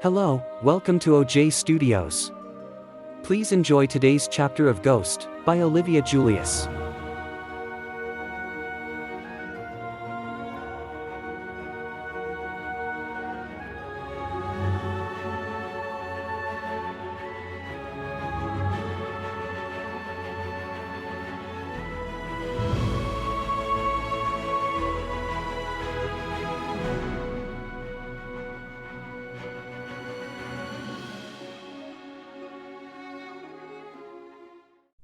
Hello, welcome to OJ Studios. Please enjoy today's chapter of Ghost, by Olivia Julius.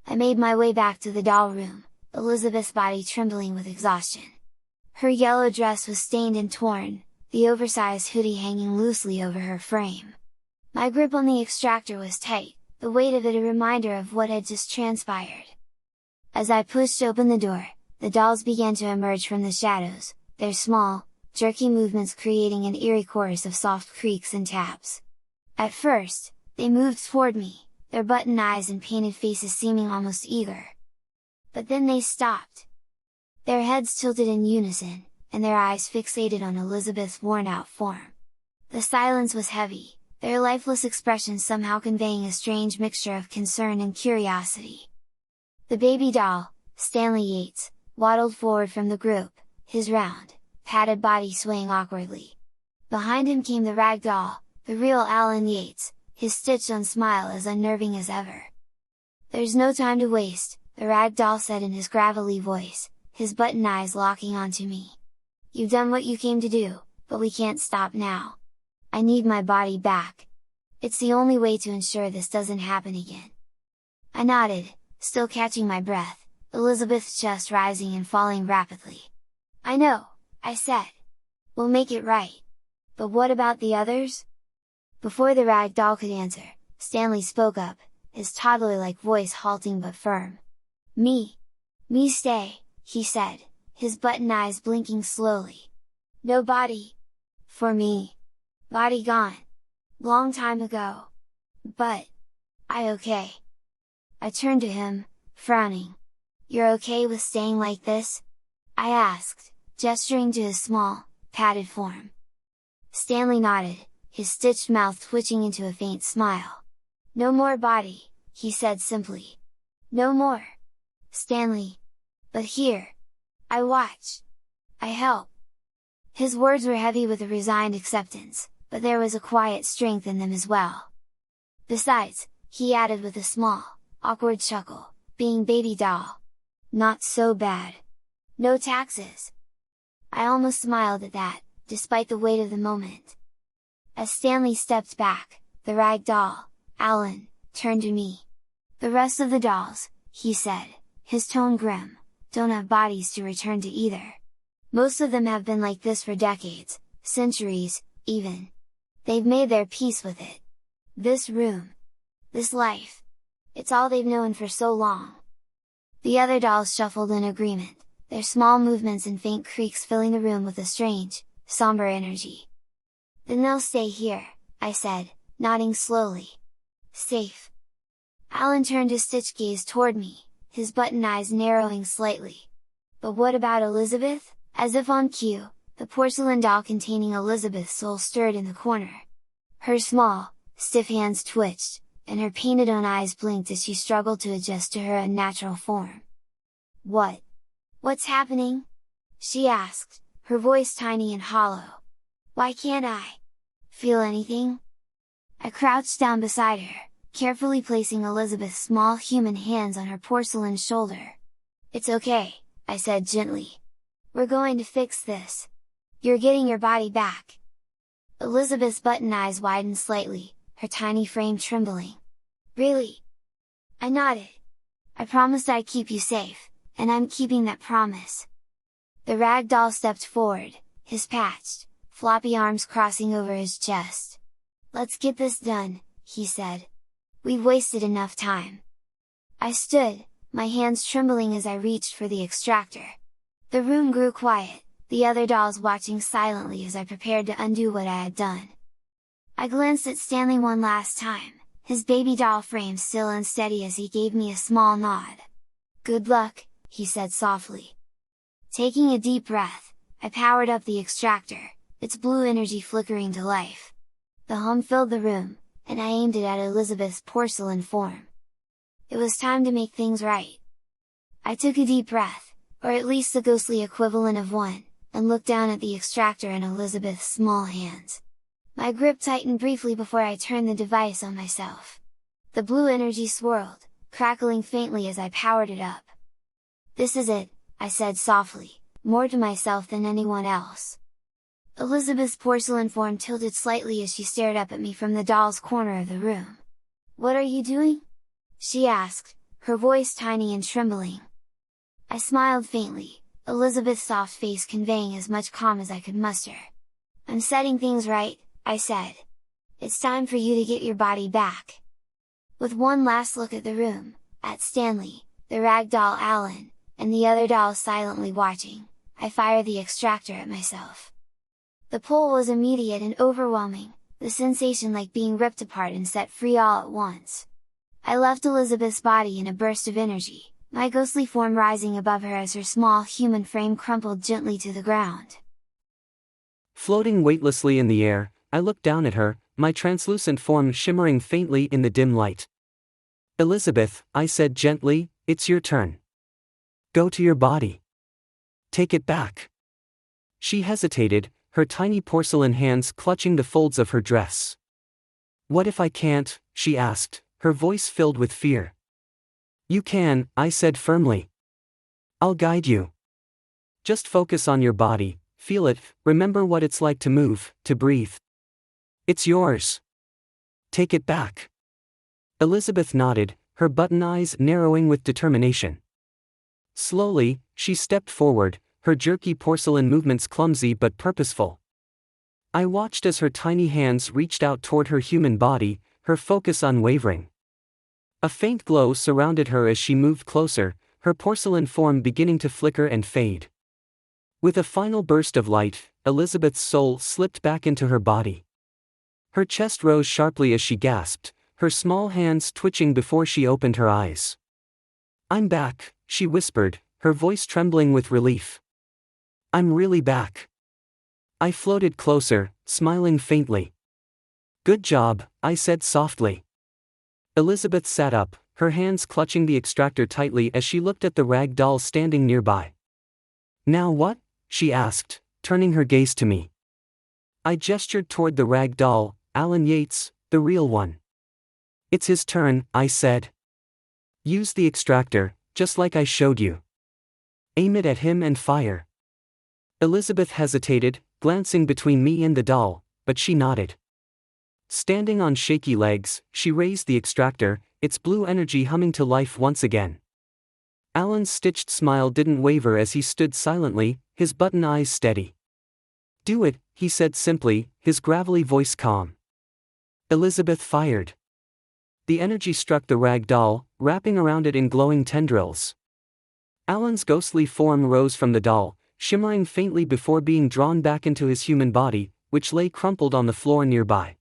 I made my way back to the doll room, Elizabeth's body trembling with exhaustion. Her yellow dress was stained and torn, the oversized hoodie hanging loosely over her frame. My grip on the extractor was tight, the weight of it a reminder of what had just transpired. As I pushed open the door, the dolls began to emerge from the shadows, their small, jerky movements creating an eerie chorus of soft creaks and taps. At first, they moved toward me, their button eyes and painted faces seeming almost eager. But then they stopped. Their heads tilted in unison, and their eyes fixated on Elizabeth's worn-out form. The silence was heavy, their lifeless expressions somehow conveying a strange mixture of concern and curiosity. The baby doll, Stanley Yates, waddled forward from the group, his round, padded body swaying awkwardly. Behind him came the rag doll, the real Alan Yates, his stitched-on smile as unnerving as ever. "There's no time to waste," the rag doll said in his gravelly voice, his button eyes locking onto me. "You've done what you came to do, but we can't stop now. I need my body back. It's the only way to ensure this doesn't happen again." I nodded, still catching my breath, Elizabeth's chest rising and falling rapidly. "I know," I said. "We'll make it right. But what about the others?" Before the rag doll could answer, Stanley spoke up, his toddler-like voice halting but firm. Me stay," he said, his button eyes blinking slowly. "No body! For me! Body gone! Long time ago! But okay." I turned to him, frowning. "You're okay with staying like this?" I asked, gesturing to his small, padded form. Stanley nodded, his stitched mouth twitching into a faint smile. "No more body," he said simply. "No more! Stanley! But here! I watch! I help!" His words were heavy with a resigned acceptance, but there was a quiet strength in them as well. "Besides," he added with a small, awkward chuckle, "being baby doll! Not so bad! No taxes!" I almost smiled at that, despite the weight of the moment. As Stanley stepped back, the rag doll, Alan, turned to me. "The rest of the dolls," he said, his tone grim, "don't have bodies to return to either. Most of them have been like this for decades, centuries, even. They've made their peace with it. This room. This life. It's all they've known for so long." The other dolls shuffled in agreement, their small movements and faint creaks filling the room with a strange, somber energy. "Then they'll stay here," I said, nodding slowly. "Safe." Alan turned his stitched gaze toward me, his button eyes narrowing slightly. "But what about Elizabeth?" As if on cue, the porcelain doll containing Elizabeth's soul stirred in the corner. Her small, stiff hands twitched, and her painted-on eyes blinked as she struggled to adjust to her unnatural form. What's happening?" she asked, her voice tiny and hollow. "Why can't I feel anything?" I crouched down beside her, carefully placing Elizabeth's small human hands on her porcelain shoulder. "It's okay," I said gently. "We're going to fix this. You're getting your body back." Elizabeth's button eyes widened slightly, her tiny frame trembling. "Really?" I nodded. "I promised I'd keep you safe, and I'm keeping that promise." The rag doll stepped forward, his patched, floppy arms crossing over his chest. "Let's get this done," he said. "We've wasted enough time." I stood, my hands trembling as I reached for the extractor. The room grew quiet, the other dolls watching silently as I prepared to undo what I had done. I glanced at Stanley one last time, his baby doll frame still unsteady as he gave me a small nod. "Good luck," he said softly. Taking a deep breath, I powered up the extractor, its blue energy flickering to life. The hum filled the room, and I aimed it at Elizabeth's porcelain form. It was time to make things right. I took a deep breath, or at least the ghostly equivalent of one, and looked down at the extractor in Elizabeth's small hands. My grip tightened briefly before I turned the device on myself. The blue energy swirled, crackling faintly as I powered it up. "This is it," I said softly, more to myself than anyone else. Elizabeth's porcelain form tilted slightly as she stared up at me from the doll's corner of the room. "What are you doing?" she asked, her voice tiny and trembling. I smiled faintly, Elizabeth's soft face conveying as much calm as I could muster. "I'm setting things right," I said. "It's time for you to get your body back." With one last look at the room, at Stanley, the rag doll Alan, and the other dolls silently watching, I fired the extractor at myself. The pull was immediate and overwhelming, the sensation like being ripped apart and set free all at once. I left Elizabeth's body in a burst of energy, my ghostly form rising above her as her small human frame crumpled gently to the ground. Floating weightlessly in the air, I looked down at her, my translucent form shimmering faintly in the dim light. "Elizabeth," I said gently, "it's your turn. Go to your body. Take it back." She hesitated, her tiny porcelain hands clutching the folds of her dress. "What if I can't?" she asked, her voice filled with fear. "You can," I said firmly. "I'll guide you. Just focus on your body, feel it, remember what it's like to move, to breathe. It's yours. Take it back." Elizabeth nodded, her button eyes narrowing with determination. Slowly, she stepped forward, her jerky porcelain movements clumsy but purposeful. I watched as her tiny hands reached out toward her human body, her focus unwavering. A faint glow surrounded her as she moved closer, her porcelain form beginning to flicker and fade. With a final burst of light, Elizabeth's soul slipped back into her body. Her chest rose sharply as she gasped, her small hands twitching before she opened her eyes. "I'm back," she whispered, her voice trembling with relief. "I'm really back." I floated closer, smiling faintly. "Good job," I said softly. Elizabeth sat up, her hands clutching the extractor tightly as she looked at the rag doll standing nearby. "Now what?" she asked, turning her gaze to me. I gestured toward the rag doll, Alan Yates, the real one. "It's his turn," I said. "Use the extractor, just like I showed you. Aim it at him and fire." Elizabeth hesitated, glancing between me and the doll, but she nodded. Standing on shaky legs, she raised the extractor, its blue energy humming to life once again. Alan's stitched smile didn't waver as he stood silently, his button eyes steady. "Do it," he said simply, his gravelly voice calm. Elizabeth fired. The energy struck the rag doll, wrapping around it in glowing tendrils. Alan's ghostly form rose from the doll, shimmering faintly before being drawn back into his human body, which lay crumpled on the floor nearby.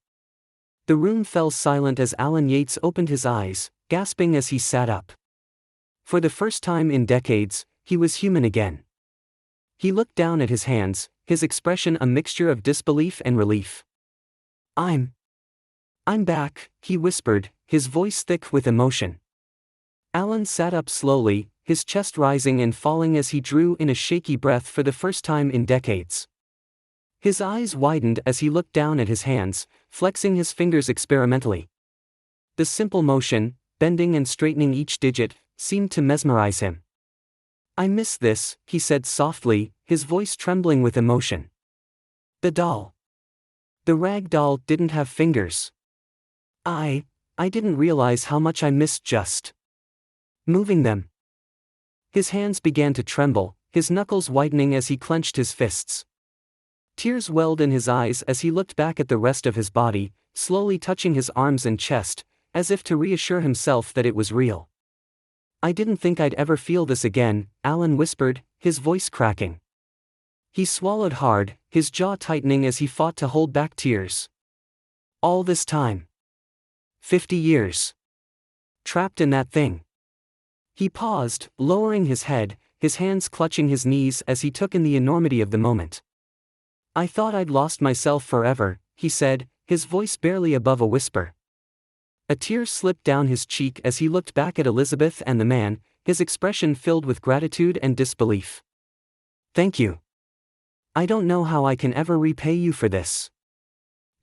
The room fell silent as Alan Yates opened his eyes, gasping as he sat up. For the first time in decades, he was human again. He looked down at his hands, his expression a mixture of disbelief and relief. I'm back," he whispered, his voice thick with emotion. Alan sat up slowly, his chest rising and falling as he drew in a shaky breath for the first time in decades. His eyes widened as he looked down at his hands, flexing his fingers experimentally. The simple motion, bending and straightening each digit, seemed to mesmerize him. "I miss this," he said softly, his voice trembling with emotion. The doll. The rag doll didn't have fingers. I didn't realize how much I missed just moving them. His hands began to tremble, his knuckles widening as he clenched his fists. Tears welled in his eyes as he looked back at the rest of his body, slowly touching his arms and chest, as if to reassure himself that it was real. "I didn't think I'd ever feel this again," Alan whispered, his voice cracking. He swallowed hard, his jaw tightening as he fought to hold back tears. All this time. 50 years. Trapped in that thing. He paused, lowering his head, his hands clutching his knees as he took in the enormity of the moment. "I thought I'd lost myself forever," he said, his voice barely above a whisper. A tear slipped down his cheek as he looked back at Elizabeth and the man, his expression filled with gratitude and disbelief. "Thank you. I don't know how I can ever repay you for this."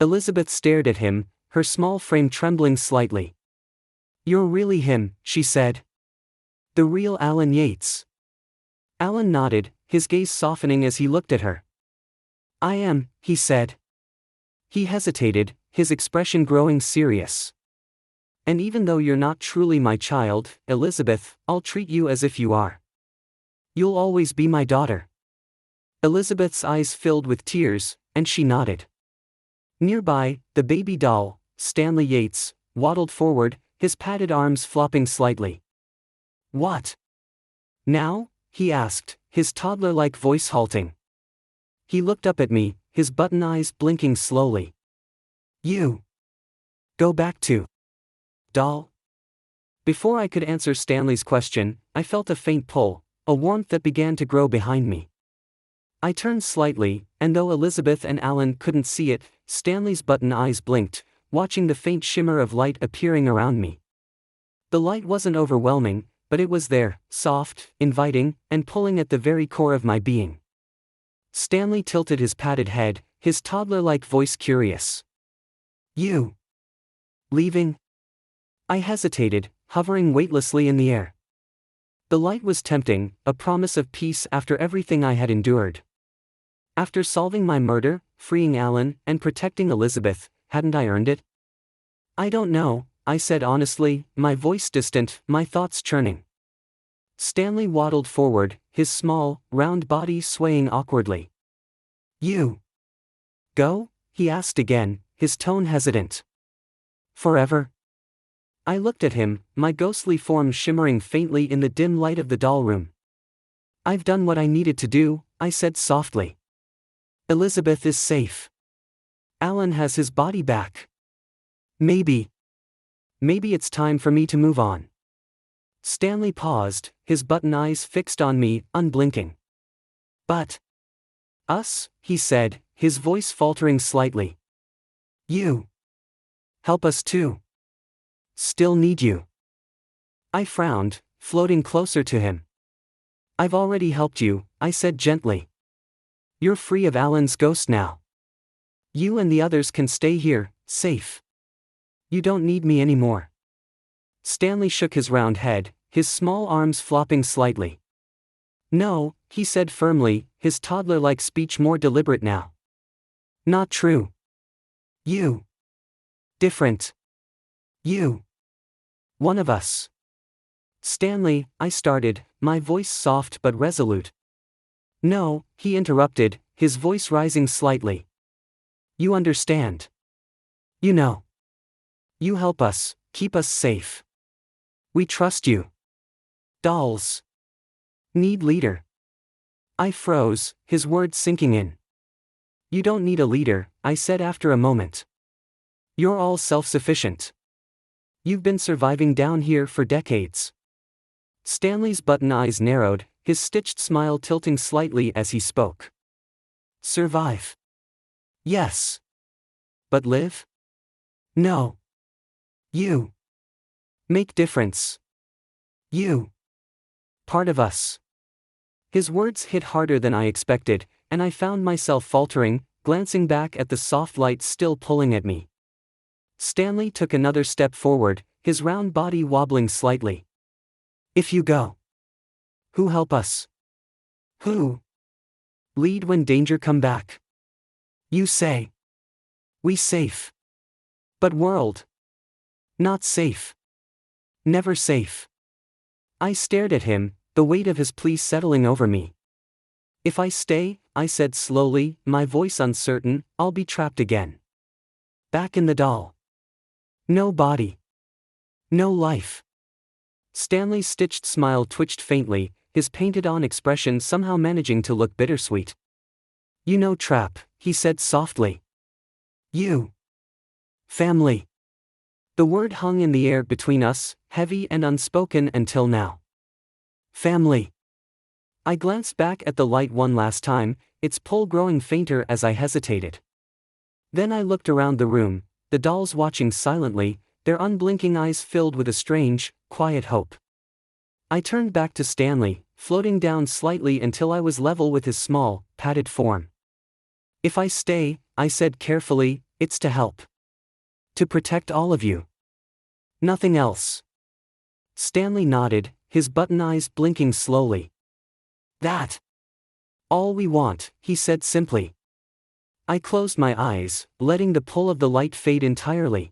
Elizabeth stared at him, her small frame trembling slightly. "You're really him," she said. "The real Alan Yates." Alan nodded, his gaze softening as he looked at her. "I am," he said. He hesitated, his expression growing serious. "And even though you're not truly my child, Elizabeth, I'll treat you as if you are. You'll always be my daughter." Elizabeth's eyes filled with tears, and she nodded. Nearby, the baby doll, Stanley Yates, waddled forward, his padded arms flopping slightly. "What? Now?" he asked, his toddler-like voice halting. He looked up at me, his button eyes blinking slowly. "You go back to doll?" Before I could answer Stanley's question, I felt a faint pull, a warmth that began to grow behind me. I turned slightly, and though Elizabeth and Alan couldn't see it, Stanley's button eyes blinked, watching the faint shimmer of light appearing around me. The light wasn't overwhelming, but it was there, soft, inviting, and pulling at the very core of my being. Stanley tilted his padded head, his toddler-like voice curious. "You leaving?" I hesitated, hovering weightlessly in the air. The light was tempting, a promise of peace after everything I had endured. After solving my murder, freeing Alan, and protecting Elizabeth, hadn't I earned it? "I don't know," I said honestly, my voice distant, my thoughts churning. Stanley waddled forward, his small, round body swaying awkwardly. "You go?" he asked again, his tone hesitant. "Forever?" I looked at him, my ghostly form shimmering faintly in the dim light of the doll room. "I've done what I needed to do," I said softly. "Elizabeth is safe. Alan has his body back. Maybe it's time for me to move on." Stanley paused, his button eyes fixed on me, unblinking. "But us," he said, his voice faltering slightly. "You help us too. Still need you." I frowned, floating closer to him. "I've already helped you," I said gently. "You're free of Alan's ghost now. You and the others can stay here, safe. You don't need me anymore." Stanley shook his round head, his small arms flopping slightly. "No," he said firmly, his toddler-like speech more deliberate now. "Not true. You different. You one of us." "Stanley," I started, my voice soft but resolute. "No," he interrupted, his voice rising slightly. "You understand. You know. You help us, keep us safe. We trust you. Dolls need leader." I froze, his words sinking in. "You don't need a leader," I said after a moment. "You're all self-sufficient. You've been surviving down here for decades." Stanley's button eyes narrowed, his stitched smile tilting slightly as he spoke. "Survive? Yes. But live? No. You make difference. You part of us." His words hit harder than I expected, and I found myself faltering, glancing back at the soft light still pulling at me. Stanley took another step forward, his round body wobbling slightly. "If you go, who help us? Who lead when danger come back? You say we safe. But world not safe. Never safe." I stared at him, the weight of his plea settling over me. "If I stay," I said slowly, my voice uncertain, "I'll be trapped again. Back in the doll. No body. No life." Stanley's stitched smile twitched faintly, his painted-on expression somehow managing to look bittersweet. "You know trap," he said softly. "You family." The word hung in the air between us, heavy and unspoken until now. Family. I glanced back at the light one last time, its pull growing fainter as I hesitated. Then I looked around the room, the dolls watching silently, their unblinking eyes filled with a strange, quiet hope. I turned back to Stanley, floating down slightly until I was level with his small, padded form. "If I stay," I said carefully, "it's to help. To protect all of you. Nothing else." Stanley nodded, his button eyes blinking slowly. "That. All we want," he said simply. I closed my eyes, letting the pull of the light fade entirely.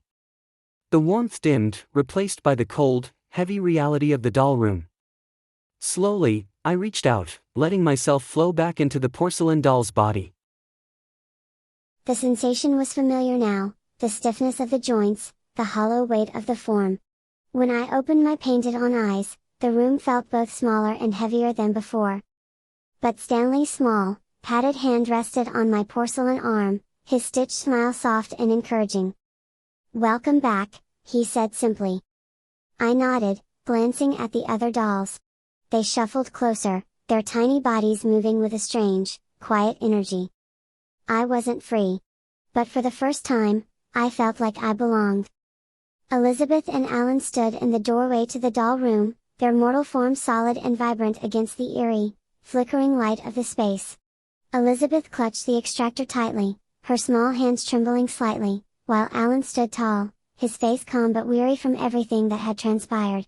The warmth dimmed, replaced by the cold, heavy reality of the doll room. Slowly, I reached out, letting myself flow back into the porcelain doll's body. The sensation was familiar now, the stiffness of the joints, the hollow weight of the form. When I opened my painted-on eyes, the room felt both smaller and heavier than before. But Stanley's small, padded hand rested on my porcelain arm, his stitched smile soft and encouraging. "Welcome back," he said simply. I nodded, glancing at the other dolls. They shuffled closer, their tiny bodies moving with a strange, quiet energy. I wasn't free. But for the first time, I felt like I belonged. Elizabeth and Alan stood in the doorway to the doll room, their mortal forms solid and vibrant against the eerie, flickering light of the space. Elizabeth clutched the extractor tightly, her small hands trembling slightly, while Alan stood tall, his face calm but weary from everything that had transpired.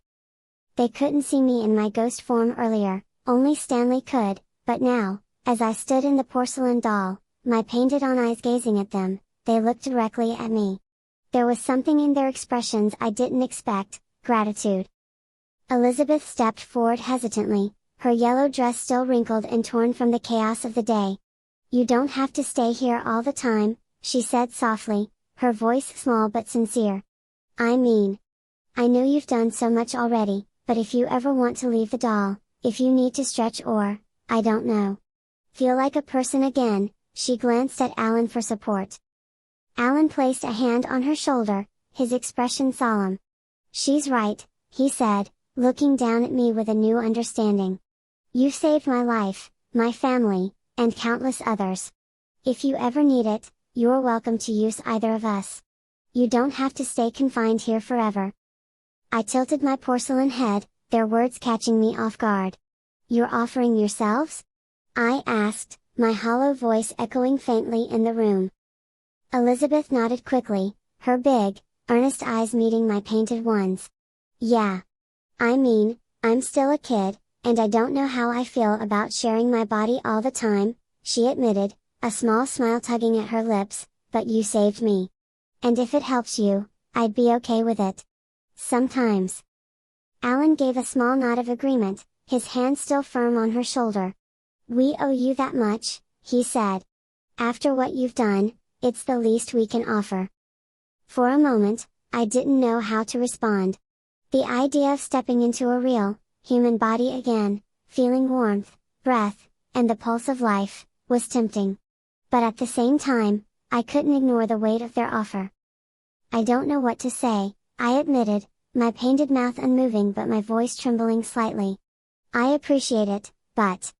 They couldn't see me in my ghost form earlier, only Stanley could, but now, as I stood in the porcelain doll, my painted-on eyes gazing at them, they looked directly at me. There was something in their expressions I didn't expect, gratitude. Elizabeth stepped forward hesitantly, her yellow dress still wrinkled and torn from the chaos of the day. "You don't have to stay here all the time," she said softly, her voice small but sincere. "I mean, I know you've done so much already, but if you ever want to leave the doll, if you need to stretch or, I don't know, feel like a person again," she glanced at Alan for support. Alan placed a hand on her shoulder, his expression solemn. "She's right," he said, looking down at me with a new understanding. "You've saved my life, my family, and countless others. If you ever need it, you're welcome to use either of us. You don't have to stay confined here forever." I tilted my porcelain head, their words catching me off guard. "You're offering yourselves?" I asked, my hollow voice echoing faintly in the room. Elizabeth nodded quickly, her big, earnest eyes meeting my painted ones. "Yeah. I mean, I'm still a kid, and I don't know how I feel about sharing my body all the time," she admitted, a small smile tugging at her lips, "but you saved me. And if it helps you, I'd be okay with it. Sometimes." Alan gave a small nod of agreement, his hand still firm on her shoulder. "We owe you that much," he said. "After what you've done, it's the least we can offer." For a moment, I didn't know how to respond. The idea of stepping into a real, human body again, feeling warmth, breath, and the pulse of life, was tempting. But at the same time, I couldn't ignore the weight of their offer. "I don't know what to say," I admitted, my painted mouth unmoving but my voice trembling slightly. "I appreciate it, but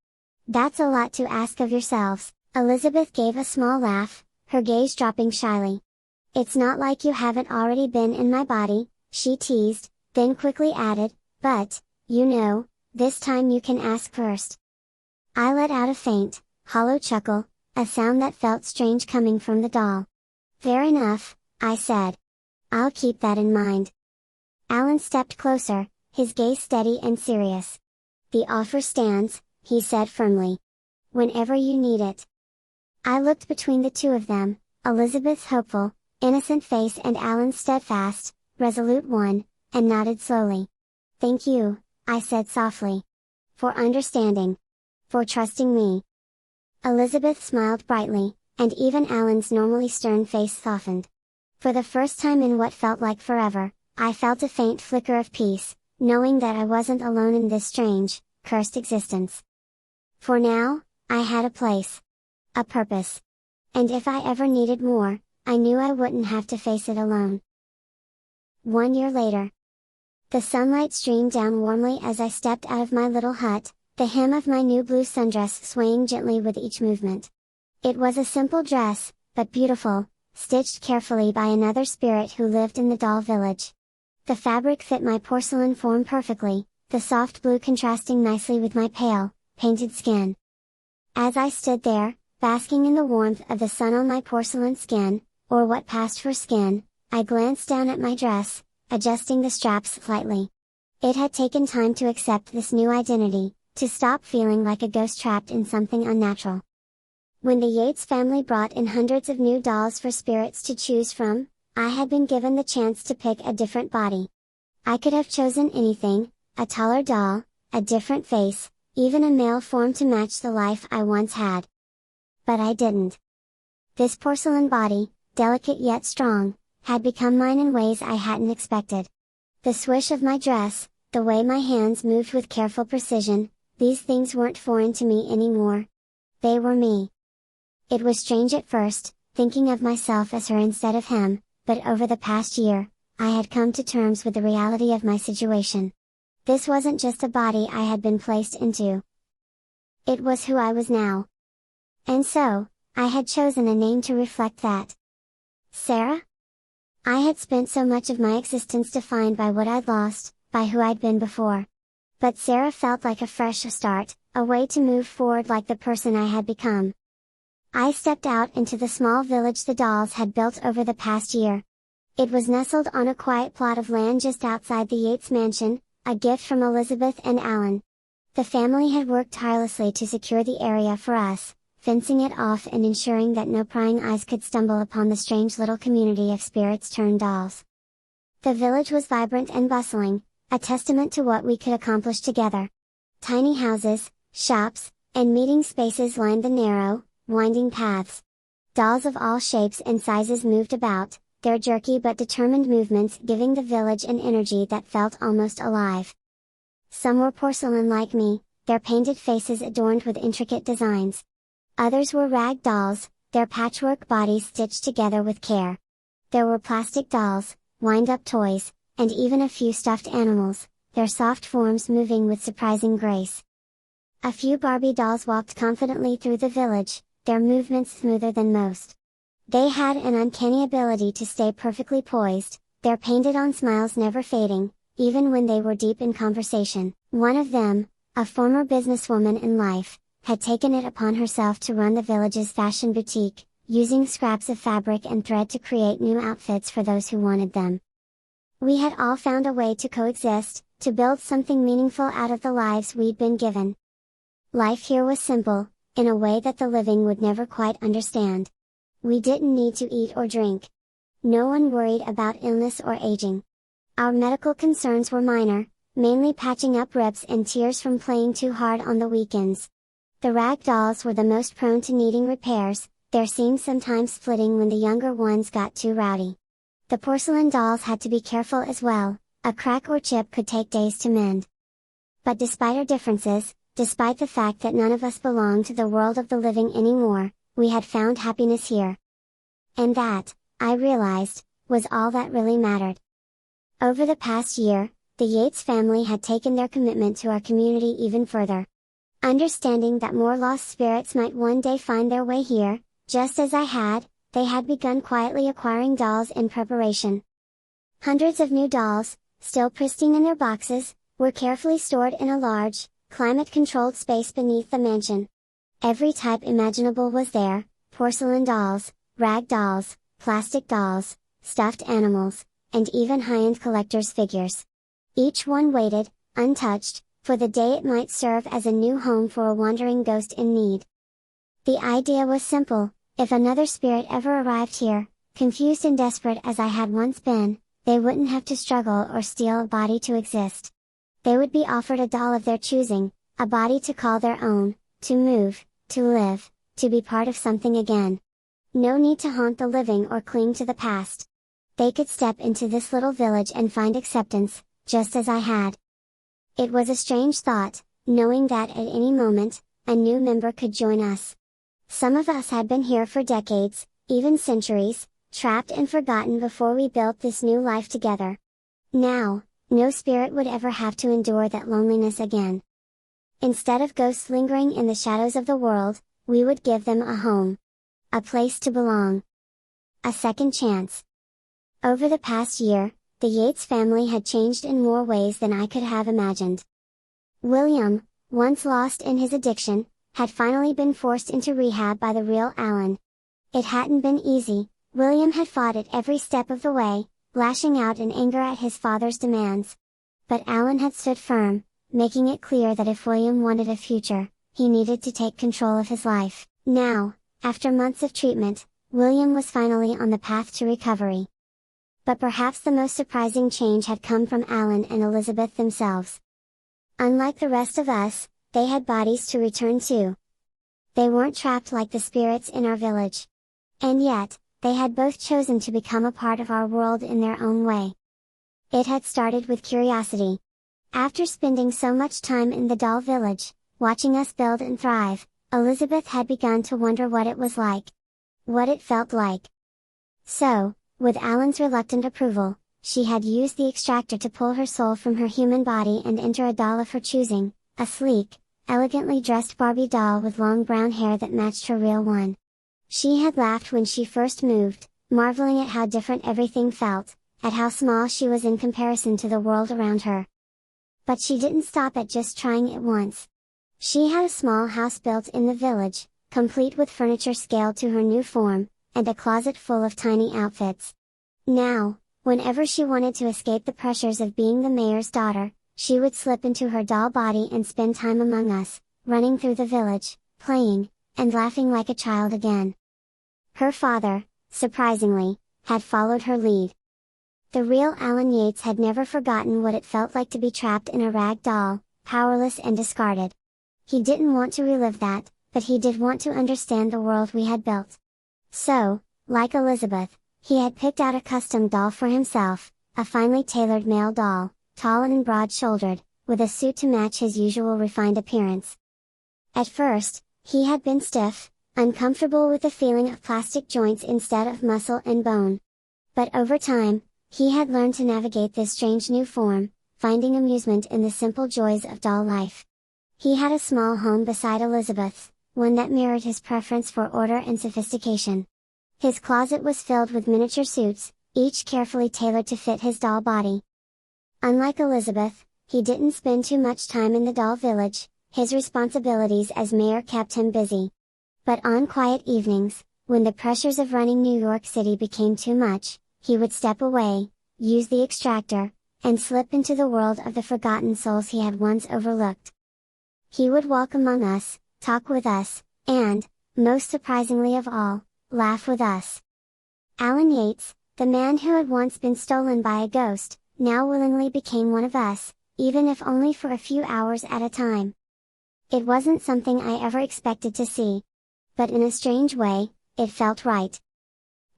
that's a lot to ask of yourselves." Elizabeth gave a small laugh, her gaze dropping shyly. "It's not like you haven't already been in my body," she teased, then quickly added, "but, you know, this time you can ask first." I let out a faint, hollow chuckle, a sound that felt strange coming from the doll. "Fair enough," I said. "I'll keep that in mind." Alan stepped closer, his gaze steady and serious. "The offer stands," he said firmly. "Whenever you need it." I looked between the two of them, Elizabeth's hopeful, innocent face and Alan's steadfast, resolute one, and nodded slowly. "Thank you," I said softly. "For understanding. For trusting me." Elizabeth smiled brightly, and even Alan's normally stern face softened. For the first time in what felt like forever, I felt a faint flicker of peace, knowing that I wasn't alone in this strange, cursed existence. For now, I had a place. A purpose. And if I ever needed more, I knew I wouldn't have to face it alone. 1 year later. The sunlight streamed down warmly as I stepped out of my little hut, the hem of my new blue sundress swaying gently with each movement. It was a simple dress, but beautiful, stitched carefully by another spirit who lived in the doll village. The fabric fit my porcelain form perfectly, the soft blue contrasting nicely with my pale, painted skin. As I stood there, basking in the warmth of the sun on my porcelain skin, or what passed for skin, I glanced down at my dress, adjusting the straps slightly. It had taken time to accept this new identity, to stop feeling like a ghost trapped in something unnatural. When the Yates family brought in hundreds of new dolls for spirits to choose from, I had been given the chance to pick a different body. I could have chosen anything, a taller doll, a different face, even a male form to match the life I once had. But I didn't. This porcelain body, delicate yet strong, had become mine in ways I hadn't expected. The swish of my dress, the way my hands moved with careful precision, these things weren't foreign to me anymore. They were me. It was strange at first, thinking of myself as her instead of him, but over the past year, I had come to terms with the reality of my situation. This wasn't just a body I had been placed into. It was who I was now. And so, I had chosen a name to reflect that. Sarah? I had spent so much of my existence defined by what I'd lost, by who I'd been before. But Sarah felt like a fresh start, a way to move forward like the person I had become. I stepped out into the small village the dolls had built over the past year. It was nestled on a quiet plot of land just outside the Yates mansion, a gift from Elizabeth and Alan. The family had worked tirelessly to secure the area for us, fencing it off and ensuring that no prying eyes could stumble upon the strange little community of spirits turned dolls. The village was vibrant and bustling, a testament to what we could accomplish together. Tiny houses, shops, and meeting spaces lined the narrow, winding paths. Dolls of all shapes and sizes moved about, their jerky but determined movements giving the village an energy that felt almost alive. Some were porcelain like me, their painted faces adorned with intricate designs. Others were rag dolls, their patchwork bodies stitched together with care. There were plastic dolls, wind-up toys, and even a few stuffed animals, their soft forms moving with surprising grace. A few Barbie dolls walked confidently through the village, their movements smoother than most. They had an uncanny ability to stay perfectly poised, their painted-on smiles never fading, even when they were deep in conversation. One of them, a former businesswoman in life, had taken it upon herself to run the village's fashion boutique, using scraps of fabric and thread to create new outfits for those who wanted them. We had all found a way to coexist, to build something meaningful out of the lives we'd been given. Life here was simple, in a way that the living would never quite understand. We didn't need to eat or drink. No one worried about illness or aging. Our medical concerns were minor, mainly patching up rips and tears from playing too hard on the weekends. The rag dolls were the most prone to needing repairs, their seams sometimes splitting when the younger ones got too rowdy. The porcelain dolls had to be careful as well, a crack or chip could take days to mend. But despite our differences, despite the fact that none of us belonged to the world of the living anymore, we had found happiness here. And that, I realized, was all that really mattered. Over the past year, the Yates family had taken their commitment to our community even further. Understanding that more lost spirits might one day find their way here, just as I had, they had begun quietly acquiring dolls in preparation. Hundreds of new dolls, still pristine in their boxes, were carefully stored in a large, climate-controlled space beneath the mansion. Every type imaginable was there, porcelain dolls, rag dolls, plastic dolls, stuffed animals, and even high-end collector's figures. Each one waited, untouched, for the day it might serve as a new home for a wandering ghost in need. The idea was simple: if another spirit ever arrived here, confused and desperate as I had once been, they wouldn't have to struggle or steal a body to exist. They would be offered a doll of their choosing, a body to call their own, to move, to live, to be part of something again. No need to haunt the living or cling to the past. They could step into this little village and find acceptance, just as I had. It was a strange thought, knowing that at any moment, a new member could join us. Some of us had been here for decades, even centuries, trapped and forgotten before we built this new life together. Now, no spirit would ever have to endure that loneliness again. Instead of ghosts lingering in the shadows of the world, we would give them a home. A place to belong. a second chance. Over the past year, the Yates family had changed in more ways than I could have imagined. William, once lost in his addiction, had finally been forced into rehab by the real Alan. It hadn't been easy. William had fought it every step of the way, lashing out in anger at his father's demands. But Alan had stood firm, making it clear that if William wanted a future, he needed to take control of his life. Now, after months of treatment, William was finally on the path to recovery. But perhaps the most surprising change had come from Alan and Elizabeth themselves. Unlike the rest of us, they had bodies to return to. They weren't trapped like the spirits in our village. And yet, they had both chosen to become a part of our world in their own way. It had started with curiosity. After spending so much time in the doll village, watching us build and thrive, Elizabeth had begun to wonder what it was like. What it felt like. So, with Alan's reluctant approval, she had used the extractor to pull her soul from her human body and enter a doll of her choosing, a sleek, elegantly dressed Barbie doll with long brown hair that matched her real one. She had laughed when she first moved, marveling at how different everything felt, at how small she was in comparison to the world around her. But she didn't stop at just trying it once. She had a small house built in the village, complete with furniture scaled to her new form, and a closet full of tiny outfits. Now, whenever she wanted to escape the pressures of being the mayor's daughter, she would slip into her doll body and spend time among us, running through the village, playing, and laughing like a child again. Her father, surprisingly, had followed her lead. The real Alan Yates had never forgotten what it felt like to be trapped in a rag doll, powerless and discarded. He didn't want to relive that, but he did want to understand the world we had built. So, like Elizabeth, he had picked out a custom doll for himself, a finely tailored male doll, tall and broad-shouldered, with a suit to match his usual refined appearance. At first, he had been stiff, uncomfortable with the feeling of plastic joints instead of muscle and bone. But over time, he had learned to navigate this strange new form, finding amusement in the simple joys of doll life. He had a small home beside Elizabeth's, one that mirrored his preference for order and sophistication. His closet was filled with miniature suits, each carefully tailored to fit his doll body. Unlike Elizabeth, he didn't spend too much time in the doll village, his responsibilities as mayor kept him busy. But on quiet evenings, when the pressures of running New York City became too much, he would step away, use the extractor, and slip into the world of the forgotten souls he had once overlooked. He would walk among us, talk with us, and, most surprisingly of all, laugh with us. Alan Yates, the man who had once been stolen by a ghost, now willingly became one of us, even if only for a few hours at a time. It wasn't something I ever expected to see. But in a strange way, it felt right.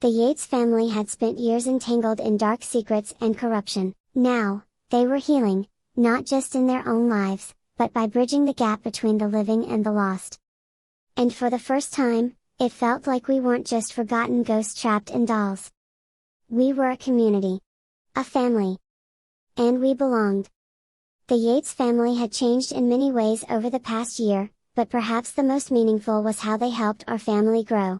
The Yates family had spent years entangled in dark secrets and corruption. Now, they were healing, not just in their own lives, but by bridging the gap between the living and the lost. And for the first time, it felt like we weren't just forgotten ghosts trapped in dolls. We were a community. A family. And we belonged. The Yates family had changed in many ways over the past year, but perhaps the most meaningful was how they helped our family grow.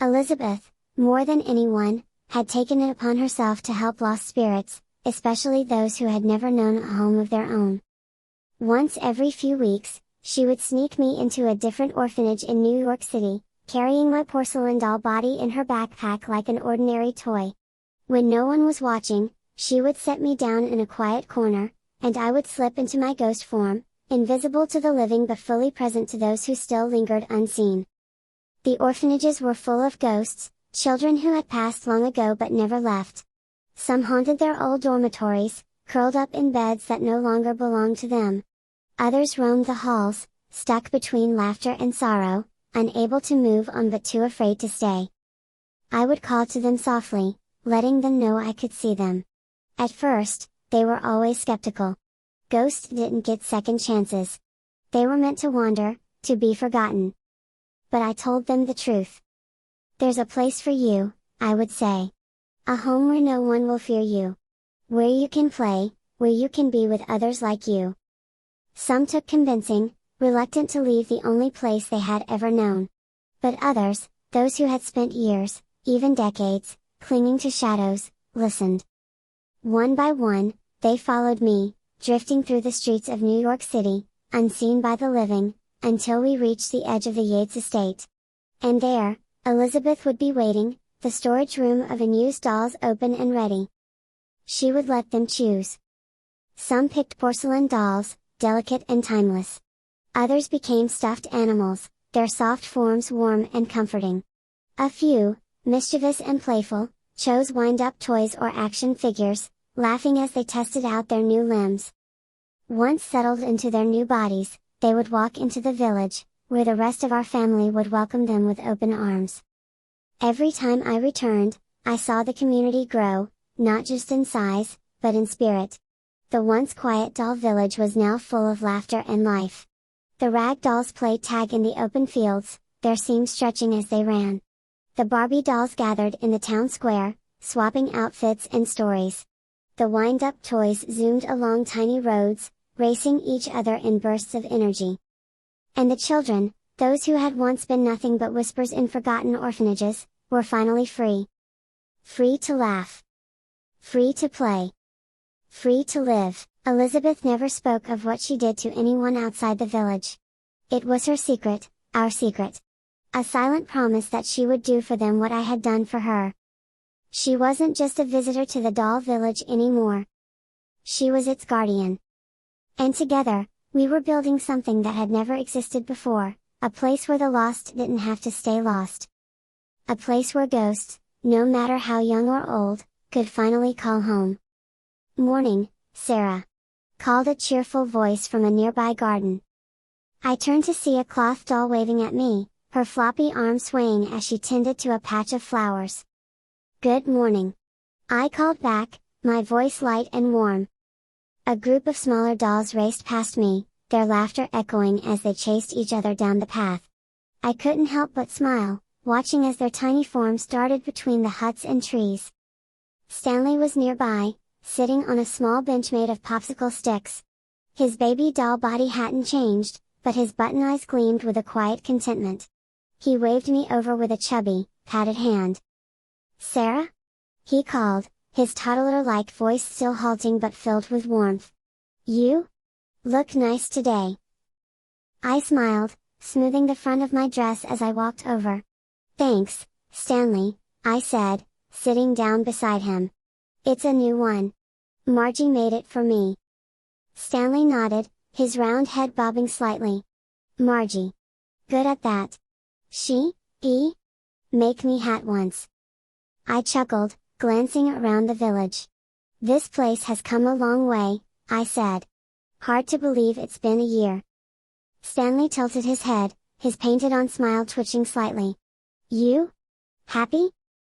Elizabeth, more than anyone, had taken it upon herself to help lost spirits, especially those who had never known a home of their own. Once every few weeks, she would sneak me into a different orphanage in New York City, carrying my porcelain doll body in her backpack like an ordinary toy. When no one was watching, she would set me down in a quiet corner, and I would slip into my ghost form, invisible to the living but fully present to those who still lingered unseen. The orphanages were full of ghosts, children who had passed long ago but never left. Some haunted their old dormitories, curled up in beds that no longer belonged to them. Others roamed the halls, stuck between laughter and sorrow, unable to move on but too afraid to stay. I would call to them softly, letting them know I could see them. At first, they were always skeptical. Ghosts didn't get second chances. They were meant to wander, to be forgotten. But I told them the truth. There's a place for you, I would say. A home where no one will fear you. Where you can play, where you can be with others like you. Some took convincing, reluctant to leave the only place they had ever known. But others, those who had spent years, even decades, clinging to shadows, listened. One by one, they followed me, drifting through the streets of New York City, unseen by the living, until we reached the edge of the Yates estate. And there, Elizabeth would be waiting, the storage room of unused dolls open and ready. She would let them choose. Some picked porcelain dolls, delicate and timeless. Others became stuffed animals, their soft forms warm and comforting. A few, mischievous and playful, chose wind-up toys or action figures, laughing as they tested out their new limbs. Once settled into their new bodies, they would walk into the village, where the rest of our family would welcome them with open arms. Every time I returned, I saw the community grow, not just in size, but in spirit. The once quiet doll village was now full of laughter and life. The rag dolls played tag in the open fields, their seams stretching as they ran. The Barbie dolls gathered in the town square, swapping outfits and stories. The wind-up toys zoomed along tiny roads, racing each other in bursts of energy. And the children, those who had once been nothing but whispers in forgotten orphanages, were finally free. Free to laugh. Free to play. Free to live. Elizabeth never spoke of what she did to anyone outside the village. It was her secret, our secret. A silent promise that she would do for them what I had done for her. She wasn't just a visitor to the doll village anymore. She was its guardian. And together, we were building something that had never existed before, a place where the lost didn't have to stay lost. A place where ghosts, no matter how young or old, could finally call home. "Morning, Sarah," called a cheerful voice from a nearby garden. I turned to see a cloth doll waving at me, her floppy arm swaying as she tended to a patch of flowers. "Good morning," I called back, my voice light and warm. A group of smaller dolls raced past me, their laughter echoing as they chased each other down the path. I couldn't help but smile, watching as their tiny forms darted between the huts and trees. Stanley was nearby, sitting on a small bench made of popsicle sticks. His baby doll body hadn't changed, but his button eyes gleamed with a quiet contentment. He waved me over with a chubby, patted hand. "Sarah?" he called, his toddler-like voice still halting but filled with warmth. "You? Look nice today." I smiled, smoothing the front of my dress as I walked over. "Thanks, Stanley," I said, sitting down beside him. "It's a new one. Margie made it for me." Stanley nodded, his round head bobbing slightly. "Margie. Good at that. Make me hat once." I chuckled, glancing around the village. "This place has come a long way," I said. "Hard to believe it's been a year." Stanley tilted his head, his painted-on smile twitching slightly. "You? Happy?"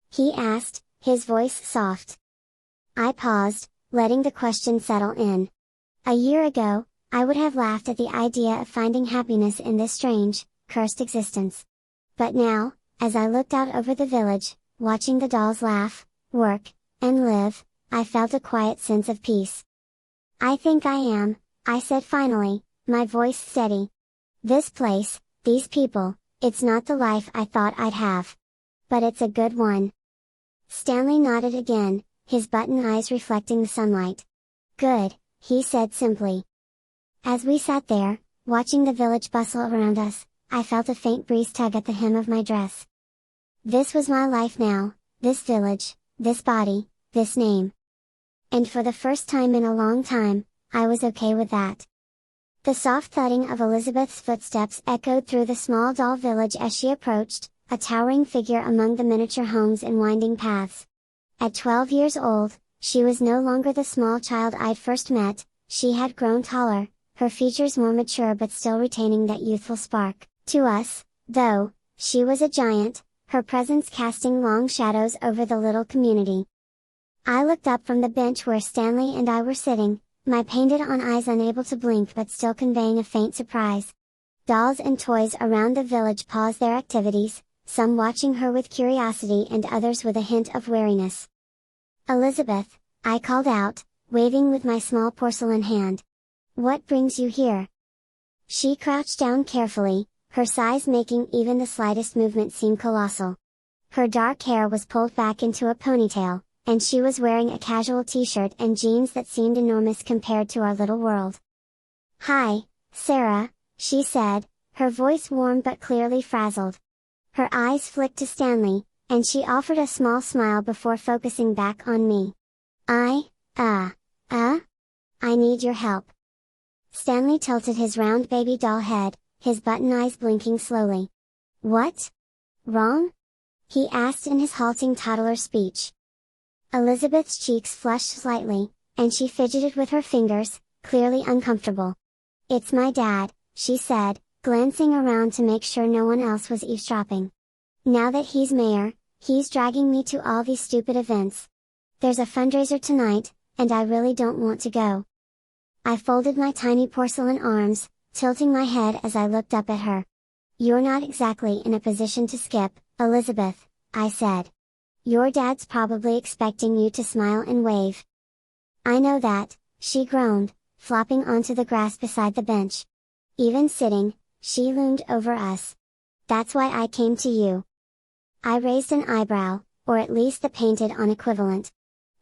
he asked, his voice soft. I paused, letting the question settle in. A year ago, I would have laughed at the idea of finding happiness in this strange, cursed existence. But now, as I looked out over the village, watching the dolls laugh, work, and live, I felt a quiet sense of peace. "I think I am," I said finally, my voice steady. "This place, these people, it's not the life I thought I'd have. But it's a good one." Stanley nodded again, his button eyes reflecting the sunlight. "Good," he said simply. As we sat there, watching the village bustle around us, I felt a faint breeze tug at the hem of my dress. This was my life now, this village, this body, this name. And for the first time in a long time, I was okay with that. The soft thudding of Elizabeth's footsteps echoed through the small doll village as she approached, a towering figure among the miniature homes and winding paths. At 12 years old, she was no longer the small child I'd first met, she had grown taller, her features more mature but still retaining that youthful spark. To us, though, she was a giant, her presence casting long shadows over the little community. I looked up from the bench where Stanley and I were sitting, my painted-on eyes unable to blink but still conveying a faint surprise. Dolls and toys around the village paused their activities, some watching her with curiosity and others with a hint of wariness. "Elizabeth," I called out, waving with my small porcelain hand. "What brings you here?" She crouched down carefully, her size making even the slightest movement seem colossal. Her dark hair was pulled back into a ponytail, and she was wearing a casual t-shirt and jeans that seemed enormous compared to our little world. "Hi, Sarah," she said, her voice warm but clearly frazzled. Her eyes flicked to Stanley, and she offered a small smile before focusing back on me. I need your help." Stanley tilted his round baby doll head, his button eyes blinking slowly. "What? Wrong?" he asked in his halting toddler speech. Elizabeth's cheeks flushed slightly, and she fidgeted with her fingers, clearly uncomfortable. "It's my dad," she said, glancing around to make sure no one else was eavesdropping. "Now that he's mayor, he's dragging me to all these stupid events. There's a fundraiser tonight, and I really don't want to go." I folded my tiny porcelain arms, tilting my head as I looked up at her. "You're not exactly in a position to skip, Elizabeth," I said. "Your dad's probably expecting you to smile and wave." "I know that," she groaned, flopping onto the grass beside the bench. Even sitting, she loomed over us. "That's why I came to you." I raised an eyebrow, or at least the painted-on equivalent.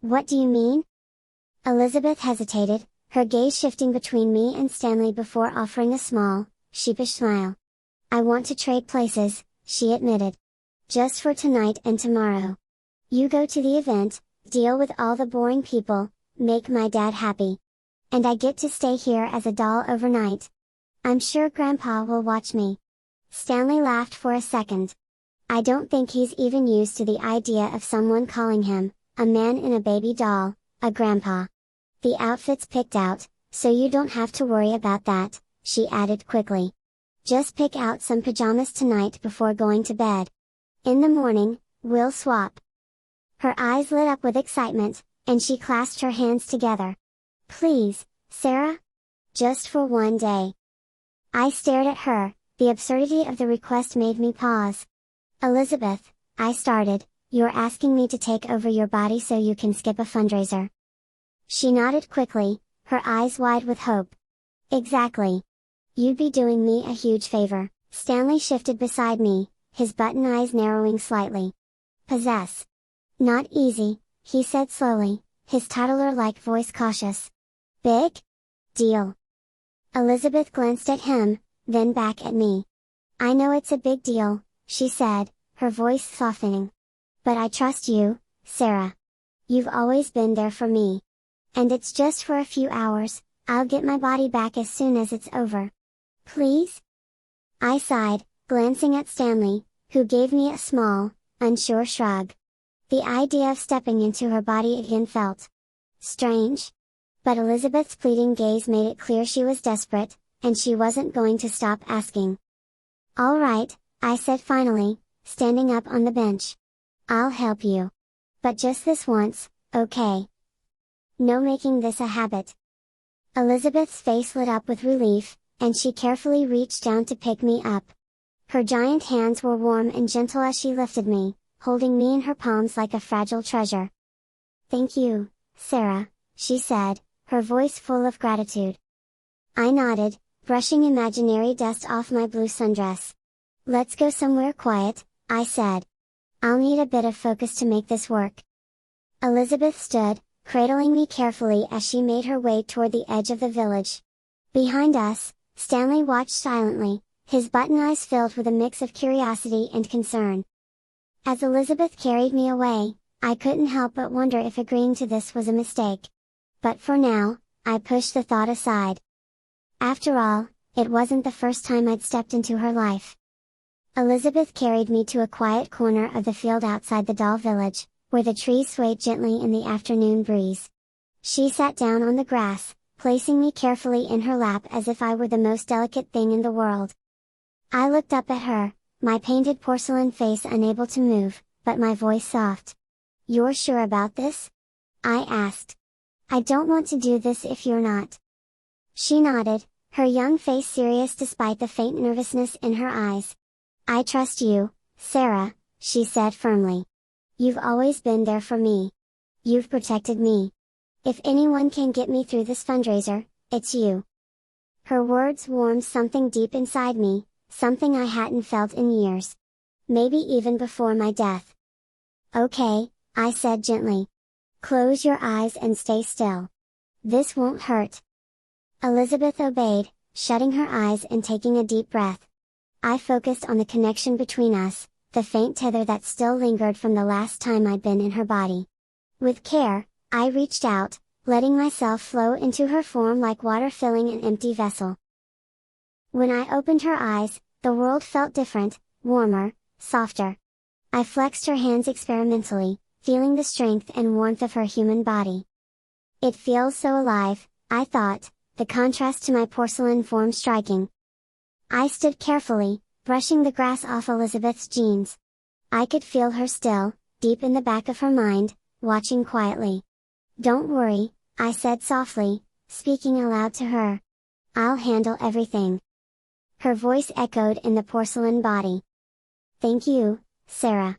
"What do you mean?" Elizabeth hesitated, her gaze shifting between me and Stanley before offering a small, sheepish smile. "I want to trade places," she admitted. "Just for tonight and tomorrow. You go to the event, deal with all the boring people, make my dad happy. And I get to stay here as a doll overnight. I'm sure Grandpa will watch me." Stanley laughed for a second. "I don't think he's even used to the idea of someone calling him, a man in a baby doll, a grandpa. The outfit's picked out, so you don't have to worry about that," she added quickly. "Just pick out some pajamas tonight before going to bed. In the morning, we'll swap." Her eyes lit up with excitement, and she clasped her hands together. "Please, Sarah? Just for one day." I stared at her, the absurdity of the request made me pause. "Elizabeth," I started, "you're asking me to take over your body so you can skip a fundraiser." She nodded quickly, her eyes wide with hope. "Exactly. You'd be doing me a huge favor." Stanley shifted beside me, his button eyes narrowing slightly. "Possess. Not easy," he said slowly, his toddler-like voice cautious. "Big? Deal." Elizabeth glanced at him, then back at me. "I know it's a big deal," she said, her voice softening. "But I trust you, Sarah. You've always been there for me. And it's just for a few hours, I'll get my body back as soon as it's over. Please?" I sighed, glancing at Stanley, who gave me a small, unsure shrug. The idea of stepping into her body again felt strange. But Elizabeth's pleading gaze made it clear she was desperate, and she wasn't going to stop asking. "All right," I said finally, standing up on the bench. "I'll help you. But just this once, okay? No making this a habit." Elizabeth's face lit up with relief, and she carefully reached down to pick me up. Her giant hands were warm and gentle as she lifted me, holding me in her palms like a fragile treasure. "Thank you, Sarah," she said, her voice full of gratitude. I nodded, brushing imaginary dust off my blue sundress. "Let's go somewhere quiet," I said. "I'll need a bit of focus to make this work." Elizabeth stood, cradling me carefully as she made her way toward the edge of the village. Behind us, Stanley watched silently, his button eyes filled with a mix of curiosity and concern. As Elizabeth carried me away, I couldn't help but wonder if agreeing to this was a mistake. But for now, I pushed the thought aside. After all, it wasn't the first time I'd stepped into her life. Elizabeth carried me to a quiet corner of the field outside the doll village, where the trees swayed gently in the afternoon breeze. She sat down on the grass, placing me carefully in her lap as if I were the most delicate thing in the world. I looked up at her, my painted porcelain face unable to move, but my voice soft. "You're sure about this?" I asked. "I don't want to do this if you're not." She nodded, her young face serious despite the faint nervousness in her eyes. "I trust you, Sarah," she said firmly. "You've always been there for me. You've protected me. If anyone can get me through this fundraiser, it's you." Her words warmed something deep inside me, something I hadn't felt in years. Maybe even before my death. Okay, I said gently. Close your eyes and stay still. This won't hurt. Elizabeth obeyed, shutting her eyes and taking a deep breath. I focused on the connection between us, the faint tether that still lingered from the last time I'd been in her body. With care, I reached out, letting myself flow into her form like water filling an empty vessel. When I opened her eyes, the world felt different, warmer, softer. I flexed her hands experimentally, feeling the strength and warmth of her human body. It feels so alive, I thought, the contrast to my porcelain form striking. I stood carefully, brushing the grass off Elizabeth's jeans. I could feel her still, deep in the back of her mind, watching quietly. Don't worry, I said softly, speaking aloud to her. I'll handle everything. Her voice echoed in the porcelain body. Thank you, Sarah.